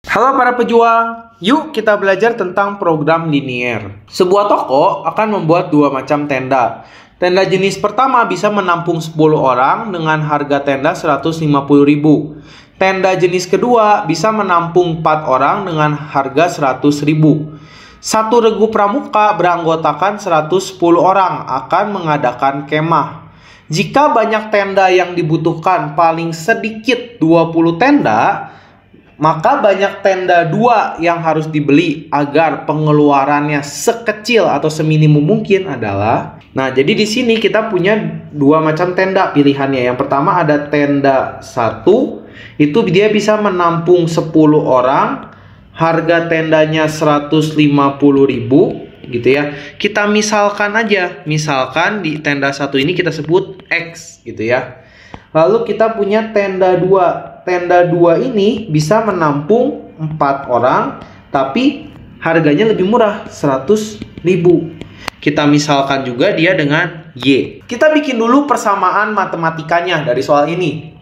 Halo para pejuang, yuk kita belajar tentang program linier. Sebuah toko akan membuat dua macam tenda. Tenda jenis pertama bisa menampung 10 orang dengan harga tenda 150.000. Tenda jenis kedua bisa menampung 4 orang dengan harga 100.000. Satu regu pramuka beranggotakan 110 orang akan mengadakan kemah. Jika banyak tenda yang dibutuhkan paling sedikit 20 tenda, maka banyak tenda 2 yang harus dibeli agar pengeluarannya sekecil atau seminimum mungkin adalah. Nah, jadi di sini kita punya dua macam tenda pilihannya. Yang pertama ada tenda 1, itu dia bisa menampung 10 orang, harga tendanya 150.000 gitu ya. Kita misalkan aja, misalkan di tenda 1 ini kita sebut X gitu ya. Lalu kita punya tenda 2. Tenda 2 ini bisa menampung 4 orang, tapi harganya lebih murah, 100.000. Kita misalkan juga dia dengan Y. Kita bikin dulu persamaan matematikanya dari soal ini.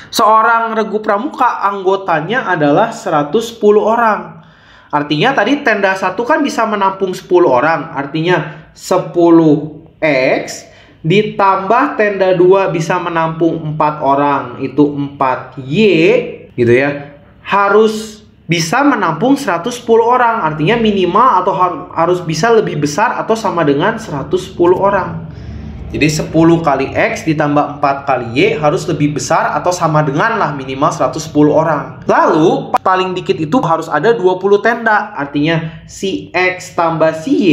Seorang regu pramuka anggotanya adalah 110 orang. Artinya tadi tenda 1 kan bisa menampung 10 orang. Artinya 10X ditambah tenda 2 bisa menampung 4 orang, itu 4Y gitu ya. Harus bisa menampung 110 orang. Artinya minimal atau harus bisa lebih besar atau sama dengan 110 orang. Jadi 10 kali X ditambah 4 kali Y harus lebih besar atau sama dengan lah minimal 110 orang. Lalu paling dikit itu harus ada 20 tenda. Artinya si X tambah si Y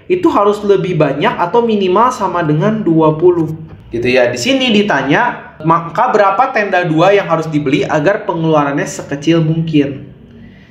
itu harus lebih banyak atau minimal sama dengan 20. Gitu ya. Di sini ditanya, maka berapa tenda 2 yang harus dibeli agar pengeluarannya sekecil mungkin.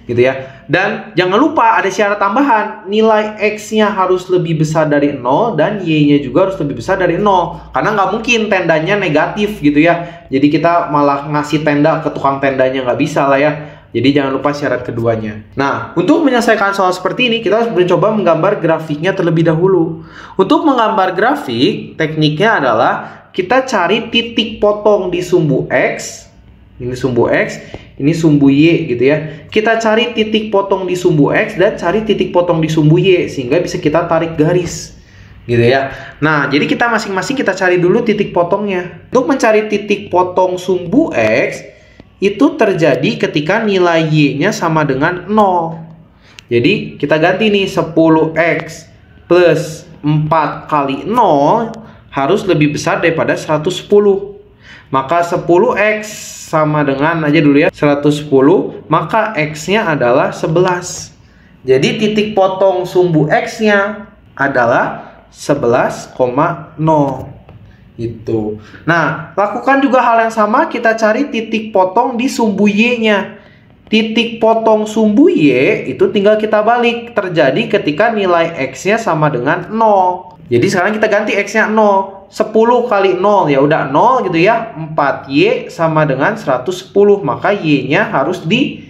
Gitu ya. Dan jangan lupa ada syarat tambahan, nilai X-nya harus lebih besar dari 0 dan Y-nya juga harus lebih besar dari 0. Karena nggak mungkin tendanya negatif gitu ya. Jadi kita malah ngasih tenda ke tukang tendanya, nggak bisa lah ya. Jadi jangan lupa syarat keduanya. Nah, untuk menyelesaikan soal seperti ini, kita harus mencoba menggambar grafiknya terlebih dahulu. Untuk menggambar grafik, tekniknya adalah kita cari titik potong di sumbu X. Ini sumbu X, ini sumbu Y gitu ya. Kita cari titik potong di sumbu X dan cari titik potong di sumbu Y sehingga bisa kita tarik garis gitu ya. Nah, jadi kita masing-masing kita cari dulu titik potongnya. Untuk mencari titik potong sumbu X itu terjadi ketika nilai Y-nya sama dengan 0. Jadi kita ganti nih, 10X plus 4 kali 0 harus lebih besar daripada 110. Maka 10X sama dengan aja dulu ya 110, maka X-nya adalah 11. Jadi titik potong sumbu X-nya adalah 11,0 itu. Nah, lakukan juga hal yang sama, kita cari titik potong di sumbu Y-nya. Titik potong sumbu Y itu tinggal kita balik, terjadi ketika nilai X-nya sama dengan 0. Jadi sekarang kita ganti X-nya 0. 10 kali 0 ya udah 0 gitu ya. 4Y sama dengan 110, maka Y-nya harus di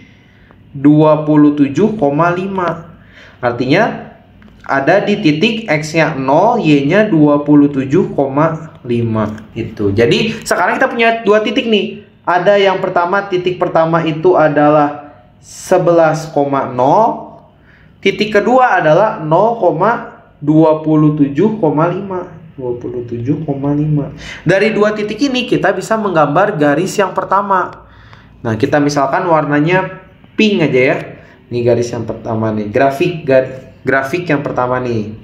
27,5. Artinya ada di titik X-nya 0, Y-nya 27,5 itu. Jadi sekarang kita punya dua titik nih. Ada yang pertama, titik pertama itu adalah 11,0. Titik kedua adalah 0,27,5. 27,5. Dari dua titik ini kita bisa menggambar garis yang pertama. Nah, kita misalkan warnanya pink aja ya. Ini garis yang pertama nih, grafik yang pertama nih.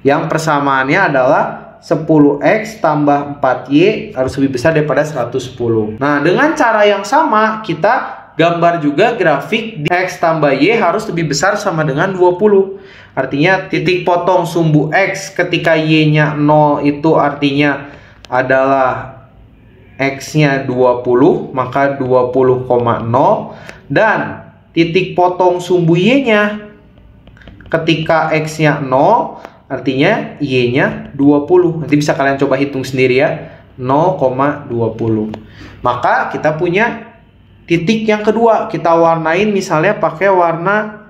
Yang persamaannya adalah 10X tambah 4Y harus lebih besar daripada 110. Nah, dengan cara yang sama kita gambar juga grafik X tambah Y harus lebih besar sama dengan 20. Artinya titik potong sumbu X ketika Y-nya 0 itu artinya adalah X-nya 20, maka 20,0. Dan titik potong sumbu Y-nya ketika X-nya 0 artinya Y-nya 20. Nanti bisa kalian coba hitung sendiri ya, 0,20. Maka kita punya titik yang kedua, kita warnain misalnya pakai warna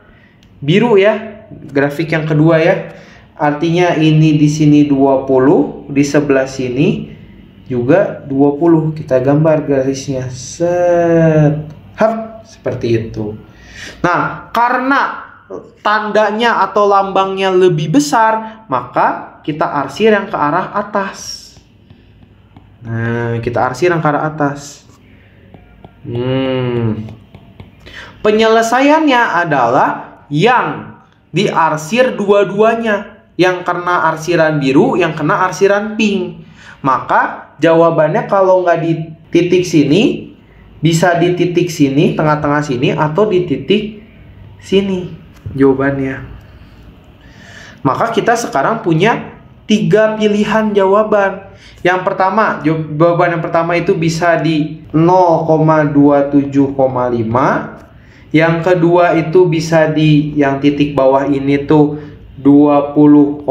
biru ya. Grafik yang kedua ya. Artinya ini di sini 20, di sebelah sini juga 20. Kita gambar garisnya. Set. Hap, seperti itu. Nah, karena tandanya atau lambangnya lebih besar, maka kita arsir yang ke arah atas. Nah, kita arsir yang ke arah atas. Penyelesaiannya adalah yang diarsir dua-duanya. Yang kena arsiran biru, yang kena arsiran pink. Maka jawabannya kalau nggak di titik sini, bisa di titik sini, tengah-tengah sini, atau di titik sini jawabannya. Maka kita sekarang punya 3 pilihan jawaban. Yang pertama, jawaban yang pertama itu bisa di 0,27,5. Yang kedua itu bisa di yang titik bawah ini tuh 20,0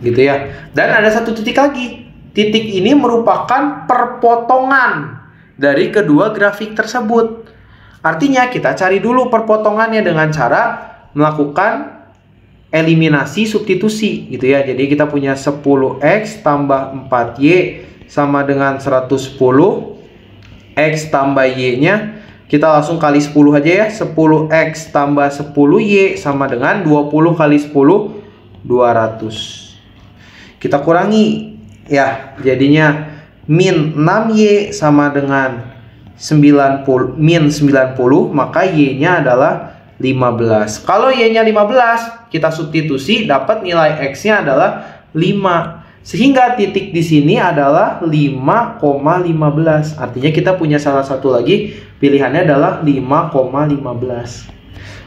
gitu ya. Dan ada satu titik lagi. Titik ini merupakan perpotongan dari kedua grafik tersebut. Artinya kita cari dulu perpotongannya dengan cara melakukan eliminasi substitusi gitu ya. Jadi kita punya 10x tambah 4y sama dengan 110. X tambah y-nya kita langsung kali 10 aja ya. 10x tambah 10y sama dengan 20 kali 10, 200. Kita kurangi ya, jadinya min 6y sama dengan 90, min 90, maka y-nya adalah 15. Kalau y-nya 15, kita substitusi, dapat nilai x-nya adalah 5. Sehingga titik di sini adalah 5,15. Artinya kita punya salah satu lagi, pilihannya adalah 5,15.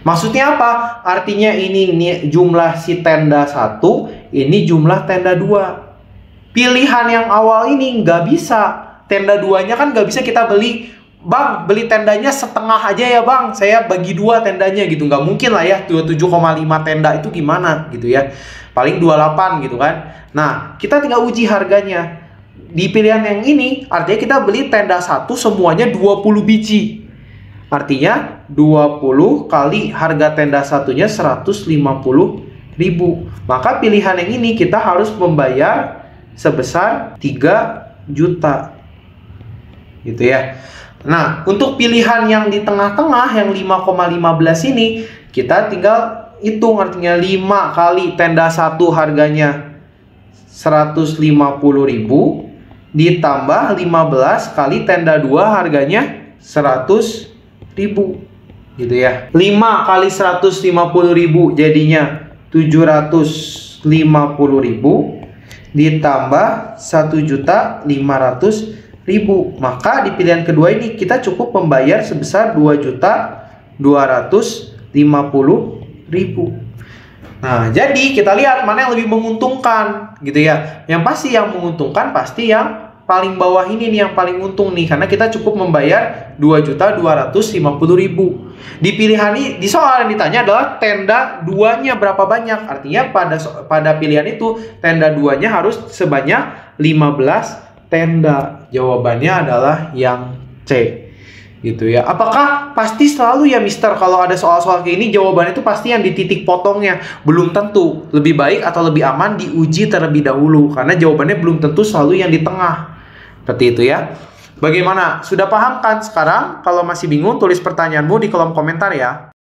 Maksudnya apa? Artinya ini jumlah si tenda 1, ini jumlah tenda 2. Pilihan yang awal ini nggak bisa. Tenda 2-nya kan nggak bisa kita beli. Bang, beli tendanya setengah aja ya bang, saya bagi 2 tendanya gitu. Nggak mungkin lah ya, 27,5 tenda itu gimana gitu ya. Paling 28 gitu kan. Nah, kita tinggal uji harganya. Di pilihan yang ini, artinya kita beli tenda 1 semuanya 20 biji. Artinya 20 kali harga tenda satunya 150.000. Maka pilihan yang ini kita harus membayar sebesar 3 juta. Gitu ya. Nah, untuk pilihan yang di tengah-tengah yang 5,15 ini, kita tinggal hitung, artinya 5 kali tenda 1 harganya 150.000 ditambah 15 kali tenda 2 harganya 100.000 gitu ya. 5 kali 150.000 jadinya 750.000 ditambah 1.500.000. Maka di pilihan kedua ini kita cukup membayar sebesar 2.250.000. Nah, jadi kita lihat mana yang lebih menguntungkan gitu ya. Yang pasti yang menguntungkan pasti yang paling bawah ini nih, yang paling untung nih, karena kita cukup membayar 2.250.000. Di pilihan ini, di soal yang ditanya adalah tenda 2-nya berapa banyak. Artinya pada pilihan itu tenda 2-nya harus sebanyak 15 tenda. Jawabannya adalah yang C. Gitu ya. Apakah pasti selalu ya Mister kalau ada soal-soal kayak ini jawabannya itu pasti yang di titik potongnya? Belum tentu. Lebih baik atau lebih aman diuji terlebih dahulu karena jawabannya belum tentu selalu yang di tengah. Seperti itu ya. Bagaimana? Sudah paham kan sekarang? Kalau masih bingung tulis pertanyaanmu di kolom komentar ya.